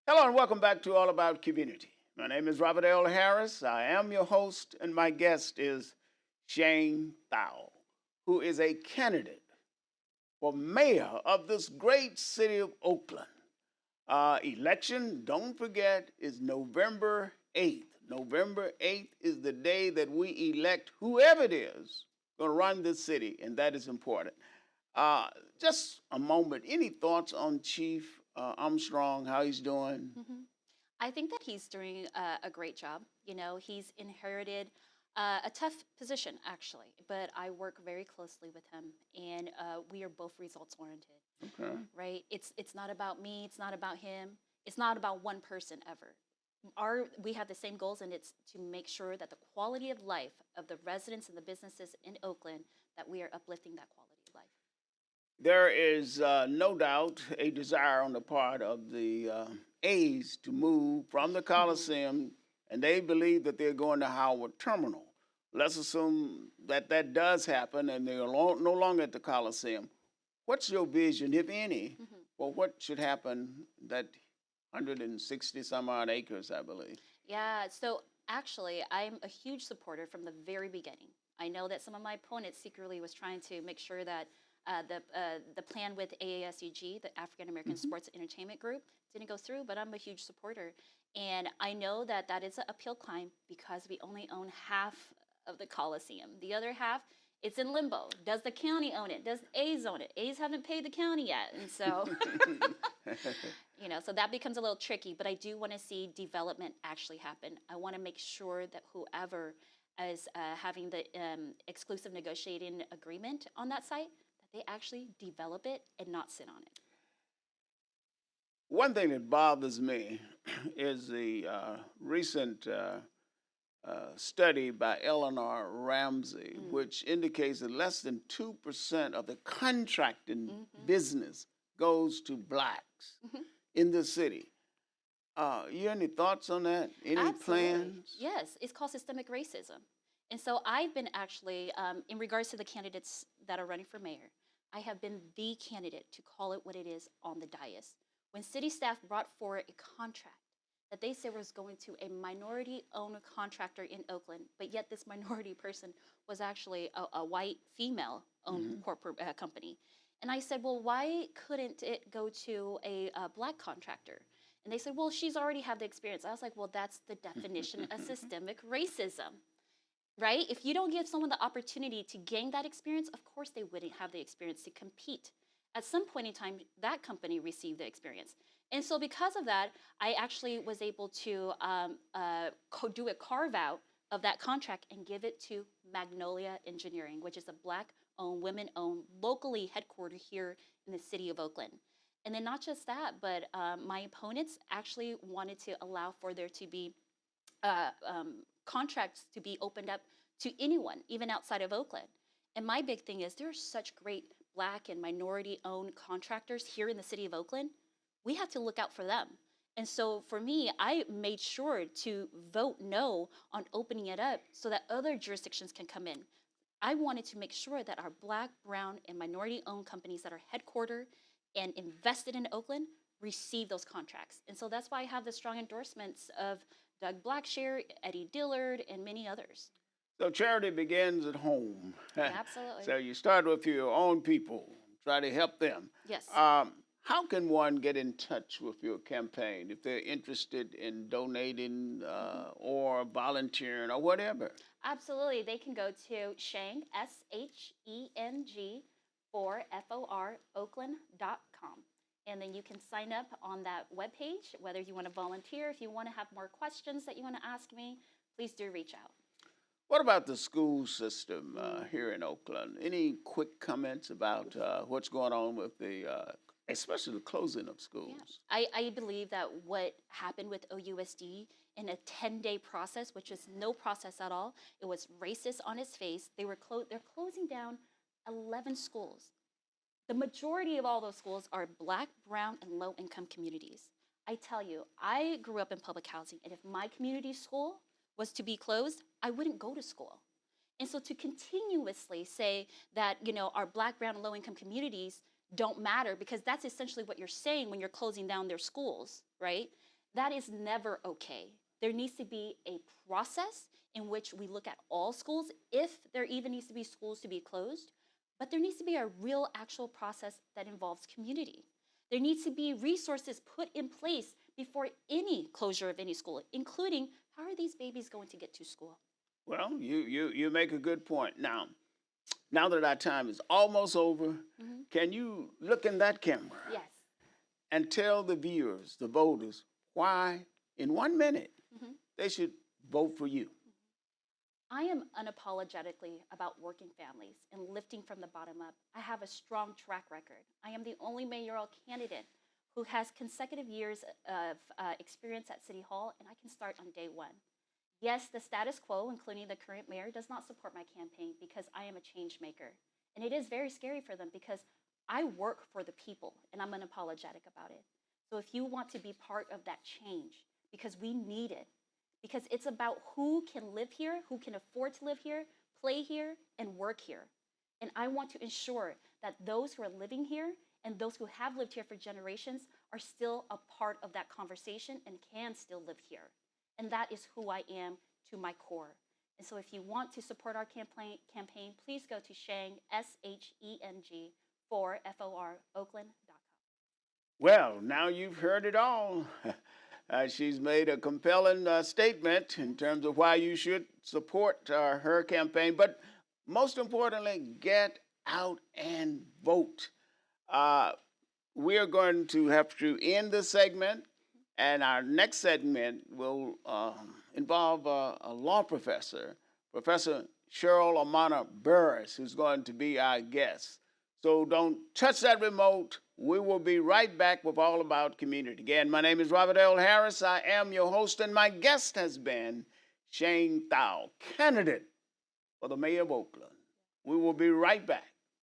Hello and welcome back to All About Community. My name is Robert L. Harris. I am your host, and my guest is Sheng Thao, who is a candidate for mayor of this great city of Oakland. Election, don't forget, is November 8th. November 8th is the day that we elect whoever it is going to run this city, and that is important. Uh, just a moment. Any thoughts on Chief Armstrong, how he's doing? hmm I think that he's doing a great job. He's inherited a tough position, actually, but I work very closely with him, and we are both results oriented, Okay. right? It's not about me, it's not about him, it's not about one person ever. We have the same goals, and it's to make sure that the quality of life of the residents and the businesses in Oakland, that we are uplifting that quality of life. There is no doubt a desire on the part of the A's to move from the Coliseum, and they believe that they're going to Howard Terminal. Let's assume that that does happen and they're no longer at the Coliseum. What's your vision, if any, for what should happen that 160 some odd acres, I believe? Yeah, so actually, I'm a huge supporter from the very beginning. I know that some of my opponents secretly was trying to make sure that the plan with AASEG, the African American Hmm. Sports Entertainment Group, didn't go through. But I'm a huge supporter, and I know that that is an uphill climb because we only own half of the Coliseum. The other half, it's in limbo. Does the county own it? Does A's own it? A's haven't paid the county yet, and so so that becomes a little tricky, but I do want to see development actually happen. I want to make sure that whoever is having the exclusive negotiating agreement on that site, that they actually develop it and not sit on it. One thing that bothers me is the recent study by Eleanor Ramsey, Mm. which indicates that less than 2% of the contracting Mm-hmm. business goes to blacks Mm-hmm. in the city. You any thoughts on that? Any Absolutely. plans? Yes, it's called systemic racism. And so I've been actually, in regards to the candidates that are running for mayor, I have been the candidate to call it what it is on the dais. When city staff brought forward a contract that they said was going to a minority owned contractor in Oakland, but yet this minority person was actually a white female owned Hmm. corporate company. And I said, well, why couldn't it go to a black contractor? And they said, well, she's already had the experience. I was like, well, that's the definition of systemic racism, right? If you don't give someone the opportunity to gain that experience, of course they wouldn't have the experience to compete. At some point in time, that company received the experience. And so, because of that, I actually was able to do a carve out of that contract and give it to Magnolia Engineering, which is a black owned, women owned, locally headquartered here in the city of Oakland. And then, not just that, but my opponents actually wanted to allow for there to be uh, um, contracts to be opened up to anyone, even outside of Oakland. And my big thing is there are such great black and minority owned contractors here in the city of Oakland. We have to look out for them. And so for me, I made sure to vote no on opening it up so that other jurisdictions can come in. I wanted to make sure that our black, brown, and minority owned companies that are headquartered and invested in Oakland receive those contracts. And so that's why I have the strong endorsements of Doug Blackshear, Eddie Dillard, and many others. So charity begins at home. Yeah, absolutely. So you start with your own people, try to help them. Yes. Um, how can one get in touch with your campaign if they're interested in donating Mhm. or volunteering or whatever? Absolutely. They can go to Sheng, SHENG, for Oakland.com. And then you can sign up on that webpage, whether you want to volunteer, if you want to have more questions that you want to ask me, please do reach out. What about the school system Mhm. here in Oakland? Any quick comments about what's going on with especially the closing of Yeah, schools? I believe that what happened with OUSD in a 10-day process, which is no process at all, it was racist on its face. They're closing down 11 schools. The majority of all those schools are black, brown, and low income communities. I tell you, I grew up in public housing, and if my community school was to be closed, I wouldn't go to school. And so to continuously say that, our black, brown, and low income communities don't matter, because that's essentially what you're saying when you're closing down their schools, right? That is never okay. There needs to be a process in which we look at all schools, if there even needs to be schools to be closed, but there needs to be a real actual process that involves community. There needs to be resources put in place before any closure of any school, including how are these babies going to get to school? Well, you make a good point. Now that our time is almost over, can you look in that camera Yes. and tell the viewers, the voters, why in 1 minute they should vote for you? I am unapologetically about working families and lifting from the bottom up. I have a strong track record. I am the only mayoral candidate who has consecutive years of experience at City Hall, and I can start on day one. Yes, the status quo, including the current mayor, does not support my campaign because I am a change maker. And it is very scary for them because I work for the people and I'm unapologetic about it. So if you want to be part of that change, because we need it, because it's about who can live here, who can afford to live here, play here, and work here. And I want to ensure that those who are living here and those who have lived here for generations are still a part of that conversation and can still live here. And that is who I am to my core. And so if you want to support our campaign, please go to Sheng, SHENG, FOR, Oakland.com. Well, now you've heard it all. She's made a compelling statement in terms of why you should support her campaign. But most importantly, get out and vote. We are going to have to end this segment, and our next segment will involve a law professor, Professor Cheryl Amana Burris, who's going to be our guest. So don't touch that remote. We will be right back with All About Community. Again, my name is Robert L. Harris. I am your host, and my guest has been Sheng Thao, candidate for the mayor of Oakland. We will be right back.